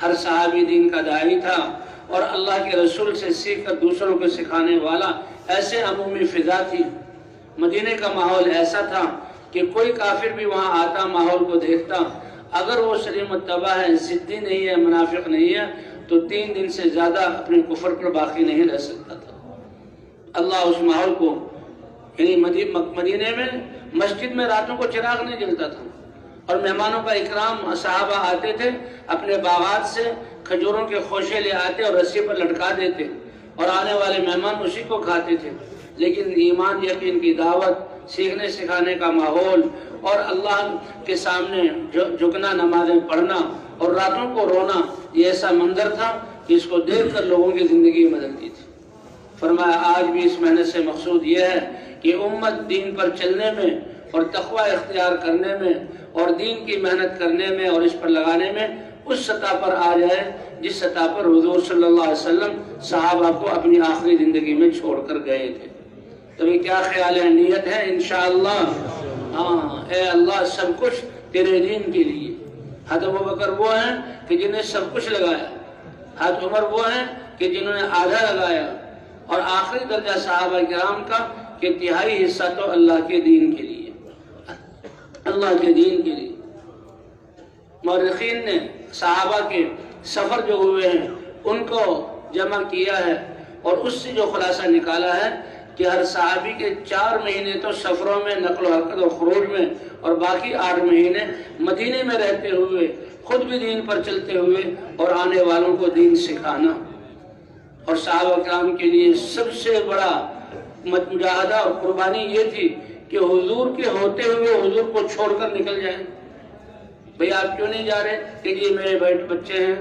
ہر صحابی دین کا داعی تھا اور اللہ کے رسول سے سیکھ کر دوسروں کو سکھانے والا، ایسے عمومی فضا تھی۔ مدینے کا ماحول ایسا تھا کہ کوئی کافر بھی وہاں آتا، ماحول کو دیکھتا، اگر وہ سلیم الطبع ہے، ضدی نہیں ہے، منافق نہیں ہے، تو 3 دن سے زیادہ اپنے کفر پر باقی نہیں رہ سکتا تھا۔ اللہ اس ماحول کو، یعنی مدینے میں مسجد میں راتوں کو چراغ نہیں جلتا تھا، اور مہمانوں کا اکرام، صحابہ آتے تھے اپنے باغات سے کھجوروں کے خوشے لے آتے اور رسی پر لٹکا دیتے، اور آنے والے مہمان اسی کو کھاتے تھے۔ لیکن ایمان یقین کی دعوت، سیکھنے سکھانے کا ماحول، اور اللہ کے سامنے جھکنا، نمازیں پڑھنا اور راتوں کو رونا، یہ ایسا منظر تھا کہ اس کو دیکھ کر لوگوں کی زندگی بدلتی تھی۔ فرمایا آج بھی اس محنت سے مقصود یہ ہے کہ امت دین پر چلنے میں اور تقوی اختیار کرنے میں اور دین کی محنت کرنے میں اور اس پر لگانے میں اس سطح پر آ جائے جس سطح پر حضور صلی اللہ علیہ وسلم صحابہ کو اپنی آخری زندگی میں چھوڑ کر گئے تھے۔ تمہیں کیا خیال ہے؟ نیت ہے انشاءاللہ؟ ہاں، اے اللہ سب کچھ تیرے دین کے لیے۔ حضرت ابوبکر وہ ہیں کہ جنہیں سب کچھ لگایا، حضرت عمر وہ ہیں کہ جنہوں نے آدھا لگایا، اور آخری درجہ صحابہ کرام کا کہ تہائی حصہ تو اللہ کے دین کے لیے، اللہ کے دین کے لیے۔ مورخین نے صحابہ کے سفر جو ہوئے ہیں ان کو جمع کیا ہے، اور اس سے جو خلاصہ نکالا ہے کہ ہر صحابی کے 4 مہینے تو سفروں میں، نقل و حرکت و خروج میں، اور باقی 8 مہینے مدینے میں رہتے ہوئے خود بھی دین پر چلتے ہوئے اور آنے والوں کو دین سکھانا۔ اور صحابہ کرام کے لیے سب سے بڑا مجاہدہ اور قربانی یہ تھی کہ حضور کے ہوتے ہوئے حضور کو چھوڑ کر نکل جائیں۔ بھئی آپ کیوں نہیں جا رہے؟ کہ جی میرے بچے ہیں۔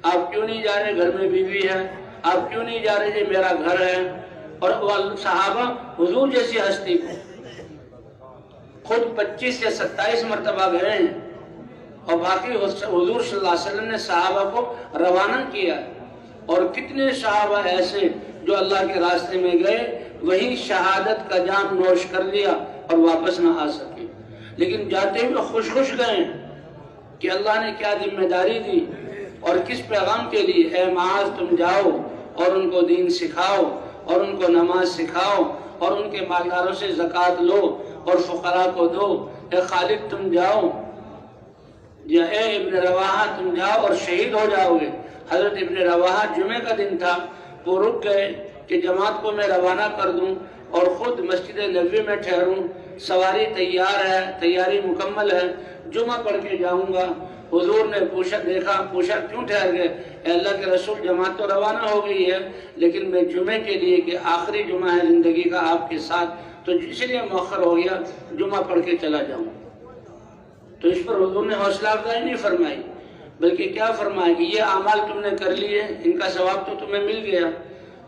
آپ کیوں نہیں جا رہے؟ گھر میں بیوی ہے۔ آپ کیوں نہیں جا رہے؟ جی میرا گھر ہے۔ اور صحابہ حضور جیسی ہستی کو خود 25 یا 27 مرتبہ گئے ہیں، اور باقی حضور صلی اللہ علیہ وسلم نے صحابہ کو روانہ کیا۔ اور کتنے صحابہ ایسے جو اللہ کے راستے میں گئے، وہیں شہادت کا جام نوش کر لیا اور واپس نہ آ سکے، لیکن جاتے ہوئے خوش خوش گئے کہ اللہ نے کیا ذمہ داری دی اور کس پیغام کے لیے۔ اے معاذ تم جاؤ اور ان کو دین سکھاؤ اور ان کو نماز سکھاؤ اور ان کے مالداروں سے زکوٰۃ لو اور فقراء کو دو۔ اے خالد تم جاؤ، یا اے ابن رواحہ تم جاؤ اور شہید ہو جاؤ گے۔ حضرت ابن رواحہ جمعہ کا دن تھا، وہ رک گئے کہ جماعت کو میں روانہ کر دوں اور خود مسجد نبوی میں ٹھہروں، سواری تیار ہے، تیاری مکمل ہے، جمعہ پڑھ کے جاؤں گا۔ حضور نے پوچھا کیوں ٹھہر گئے؟ اے اللہ کے رسول جماعت تو روانہ ہو گئی ہے، لیکن میں جمعے کے لیے کہ آخری جمعہ ہے زندگی کا آپ کے ساتھ، تو اس لیے مؤخر ہو گیا، جمعہ پڑھ کے چلا جاؤں۔ تو اس پر حضور نے حوصلہ افزائی نہیں فرمائی، بلکہ کیا فرمایا کہ یہ اعمال تم نے کر لیے، ان کا ثواب تو تمہیں مل گیا،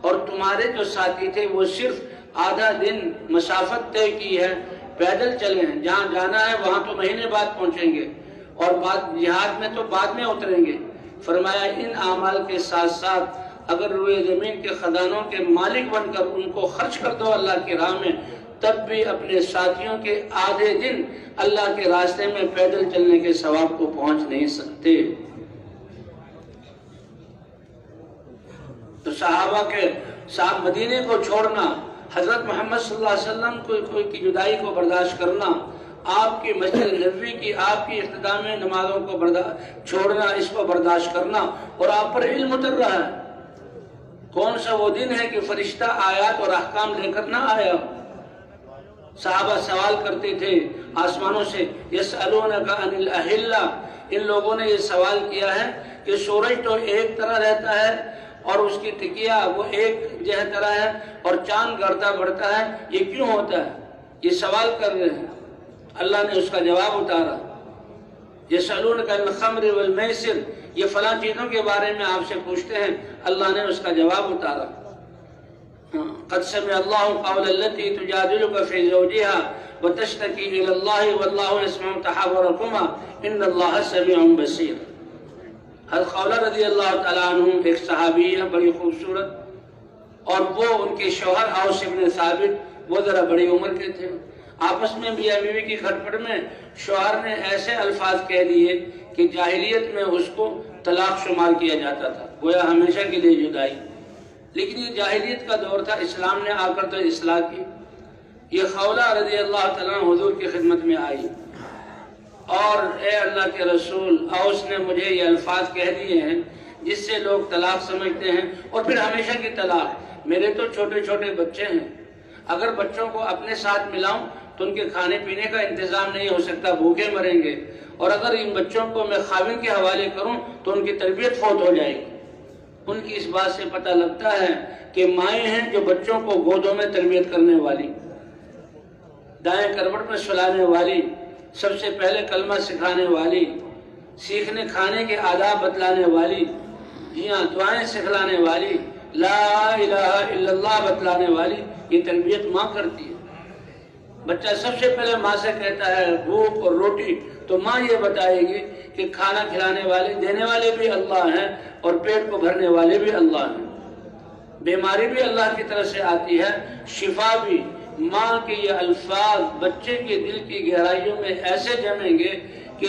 اور تمہارے جو ساتھی تھے وہ صرف آدھا دن مسافت طے کی ہے، پیدل چلے ہیں، جہاں جانا ہے وہاں تو مہینے بعد پہنچیں گے، اور جہاد میں تو بعد میں اتریں گے۔ فرمایا ان اعمال کے ساتھ ساتھ اگر روئے زمین کے خزانوں کے مالک بن کر ان کو خرچ کر دو اللہ کی راہ میں، تب بھی اپنے ساتھیوں کے آدھے دن اللہ کے راستے میں پیدل چلنے کے ثواب کو پہنچ نہیں سکتے۔ تو صحابہ کے ساتھ مدینے کو چھوڑنا، حضرت محمد صلی اللہ علیہ وسلم کی جدائی کو برداشت کرنا، آپ کی مسجد نبوی کی آپ کی اختتام نمازوں کو چھوڑنا، اس کو برداشت کرنا، اور آپ پر علم اتر رہا ہے۔ کون سا وہ دن ہے کہ فرشتہ آیات اور احکام لے کر نہ آیا؟ صحابہ سوال کرتے تھے آسمانوں سے، یسألونک عن الاہلہ، ان لوگوں نے یہ سوال کیا ہے کہ سورج تو ایک طرح رہتا ہے اور اس کی ٹکیا وہ ایک جہہ طرح ہے، اور چاند گڑتا بڑھتا ہے، یہ کیوں ہوتا ہے؟ یہ سوال کر رہے ہیں۔ اللہ نے اس کا جواب اتارا، یسألونک عن الخمر والمیسر، یہ فلاں چیزوں کے بارے میں آپ سے پوچھتے ہیں، اللہ نے اس کا جواب اتارا۔ قد سمع اللہ قول التي تجادلك في زوجها وتشتكي الى الله والله يسمع تحاوركما ان الله سميع بصير۔ حضرت خولہ رضی اللہ تعالیٰ عنہ ایک صحابی ہے بڑی خوبصورت، اور وہ ان کے شوہر اوس بن ثابت وہ ذرا بڑی عمر کے تھے۔ آپس میں میاں بیوی کی کھٹپٹ میں شوہر نے ایسے الفاظ کہہ دیے کہ جاہلیت میں اس کو طلاق شمار کیا جاتا تھا، گویا ہمیشہ کے لیے جدائی۔ لیکن یہ جاہلیت کا دور تھا، اسلام نے آ کر تو اصلاح کی۔ یہ خولہ رضی اللہ تعالیٰ عنہ حضور کی خدمت میں آئی اور اے اللہ کے رسول، اوس نے مجھے یہ الفاظ کہہ دیے ہیں جس سے لوگ طلاق سمجھتے ہیں اور پھر ہمیشہ کی طلاق۔ میرے تو چھوٹے چھوٹے بچے ہیں، اگر بچوں کو اپنے ساتھ ملاؤں تو ان کے کھانے پینے کا انتظام نہیں ہو سکتا، بھوکے مریں گے، اور اگر ان بچوں کو میں خاوند کے حوالے کروں تو ان کی تربیت فوت ہو جائے گی۔ ان کی اس بات سے پتہ لگتا ہے کہ مائیں ہیں جو بچوں کو گودوں میں تربیت کرنے والی، دائیں کروٹ میں سلانے والی، سب سے پہلے کلمہ سکھانے والی، سیکھنے کھانے کے آداب بتلانے والی، جی ہاں دعائیں سکھلانے والی، لا الہ الا اللہ بتلانے والی، یہ تربیت ماں کرتی ہے۔ بچہ سب سے پہلے ماں سے کہتا ہے بھوک اور روٹی، تو ماں یہ بتائے گی کہ کھانا کھلانے والے دینے والے بھی اللہ ہیں اور پیٹ کو بھرنے والے بھی اللہ ہیں۔ بیماری بھی اللہ کی طرف سے آتی ہے، شفا بھی۔ ماں کے یہ الفاظ بچے کے دل کی گہرائیوں میں ایسے جمیں گے کہ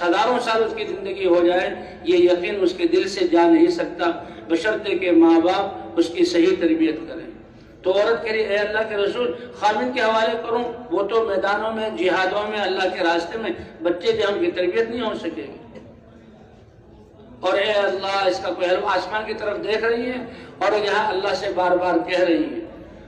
ہزاروں سال اس کی زندگی ہو جائے، یہ یقین اس کے دل سے جا نہیں سکتا، بشرطے کہ ماں باپ اس کی صحیح تربیت کریں۔ تو عورت کہہ رہی اے اللہ کے رسول، خاوند کے حوالے کروں، وہ تو میدانوں میں جہادوں میں اللہ کے راستے میں، بچے جو ہم کی تربیت نہیں ہو سکے گی۔ اور اے اللہ، اس کا کوئی حل؟ آسمان کی طرف دیکھ رہی ہے اور یہاں اللہ سے بار بار کہہ رہی ہے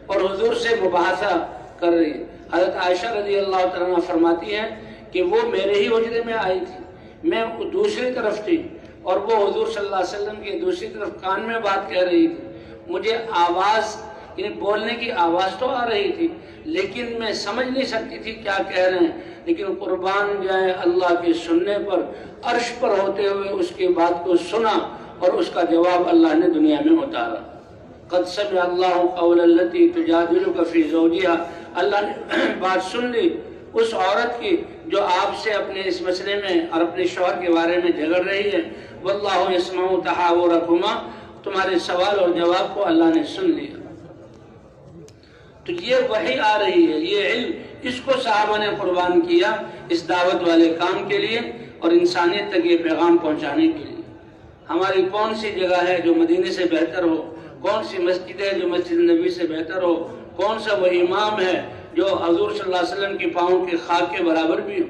اور حضور سے مباحثہ کر رہی ہے۔ حضرت عائشہ رضی اللہ تعالیٰ عنہ فرماتی ہیں کہ وہ میرے ہی حجرے میں آئی تھی، میں دوسری طرف تھی اور وہ حضور صلی اللہ علیہ وسلم کی دوسری طرف کان میں بات کہہ رہی تھی۔ مجھے آواز، یعنی بولنے کی آواز تو آ رہی تھی لیکن میں سمجھ نہیں سکتی تھی کیا کہہ رہے ہیں، لیکن قربان جائیں اللہ کے سننے پر، عرش پر ہوتے ہوئے اس کی بات کو سنا اور اس کا جواب اللہ نے دنیا میں اتارا۔ قد سمع اللہ قول التی تجادلک فی زوجہا، اللہ نے بات سن لی اس عورت کی جو آپ سے اپنے اس مسئلے میں اور اپنے شوہر کے بارے میں جھگڑ رہی ہے۔ واللہ یسمع تحاورکما، تمہارے سوال اور جواب کو اللہ نے سن لیا۔ تو یہ وحی آ رہی ہے، یہ علم، اس کو صحابہ نے قربان کیا اس دعوت والے کام کے لیے اور انسانیت تک یہ پیغام پہنچانے کے لیے۔ ہماری کون سی جگہ ہے جو مدینے سے بہتر ہو؟ کون سی مسجد ہے جو مسجد نبی سے بہتر ہو؟ کون سا وہ امام ہے جو حضور صلی اللہ علیہ وسلم کی پاؤں کی خاک کے برابر بھی ہو؟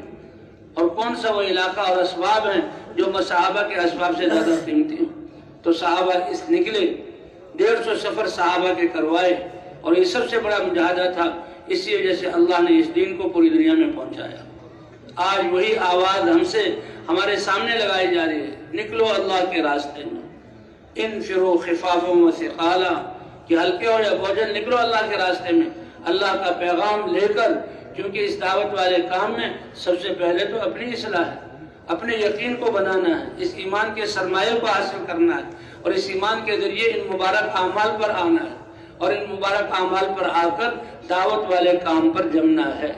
اور کون سا وہ علاقہ اور اسباب ہیں جو صحابہ کے اسباب سے زیادہ قیمتی ہوں؟ تو صحابہ اس نکلے، 150 سفر صحابہ کے کروائے اور یہ سب سے بڑا مجاہدہ تھا، اسی وجہ سے اللہ نے اس دین کو پوری دنیا میں پہنچایا۔ آج وہی آواز ہم سے ہمارے سامنے لگائی جا رہی ہے، نکلو اللہ کے راستے میں، انفروا خفافا وثقالا، کہ ہلکے ہو یا بوجھل نکلو اللہ کے راستے میں اللہ کا پیغام لے کر، کیونکہ اس دعوت والے کام میں سب سے پہلے تو اپنی اصلاح ہے، اپنے یقین کو بنانا ہے، اس ایمان کے سرمایہ کو حاصل کرنا ہے اور اس ایمان کے ذریعے ان مبارک اعمال پر آنا ہے اور ان مبارک اعمال پر آ کر دعوت والے کام پر جمنا ہے۔